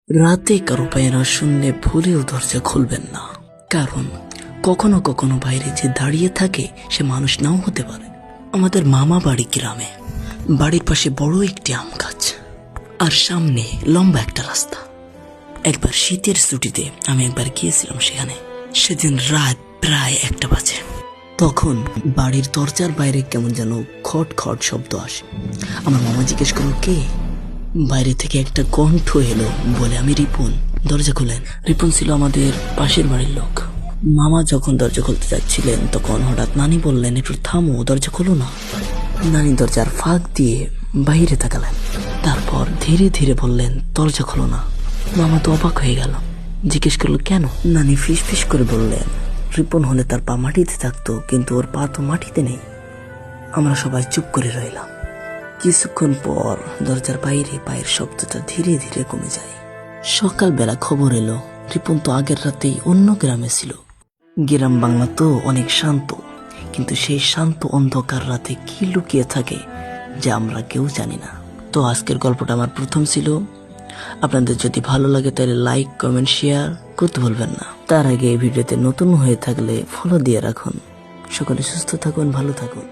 রাতে কারো পায়ের শুনলে ভুলেও দরজা খুলবেন না, কারণ কখনো কখনো বাইরে যে দাঁড়িয়ে থাকে সে মানুষ নাও হতে পারে। আমাদের মামা বাড়ি গ্রামে, বাড়ির পাশে বড় একটি আম গাছ আর সামনে লম্বা একটা রাস্তা। একবার শীতের ছুটিতে আমি একবার গিয়েছিলাম সেখানে। সেদিন রাত প্রায় 1টা বাজে। তখন বাড়ির দরজার বাইরে কেমন যেন খট খট শব্দ আসে। আমার মামা জিজ্ঞেস করলো কে। বাইরে থেকে একটা কণ্ঠ এলো, বলে আমি রিপন, দরজা খুলেন। রিপন ছিল আমাদের পাশের বাড়ির লোক। মামা যখন দরজা খুলতে যাচ্ছিলেন তখন হঠাৎ নানি বললেন, একটু থামো, দরজা খোলো না। নানি দরজার ফাঁক দিয়ে বাইরে তাকালেন, তারপর ধীরে ধীরে বললেন, দরজা খোলো না। মামা তো অবাক হয়ে গেল, জিজ্ঞেস করলো কেন। নানি ফিস ফিস করে বললেন, রিপন হলে তার পা মাটিতে থাকতো, কিন্তু ওর পা তো মাটিতে নেই। আমরা সবাই চুপ করে রইলাম। কিছুক্ষণ পর দরজার বাইরে পায়ের শব্দটা ধীরে ধীরে কমে যায়। সকালবেলা খবর এলো, রিপন তো আগের রাতেই অন্য গ্রামে ছিল। গ্রাম বাংলা তো অনেক শান্ত, কিন্তু সেই শান্ত অন্ধকার রাতে কি লুকিয়ে থাকে যা আমরা কেউ জানি না। তো আজকের গল্পটা আমার প্রথম ছিল। আপনাদের যদি ভালো লাগে তাহলে লাইক, কমেন্ট, শেয়ার করতে ভুলবেন না। তার আগে এই ভিডিওতে নতুন হয়ে থাকলে ফলো দিয়ে রাখুন। সকলে সুস্থ থাকুন, ভালো থাকুন।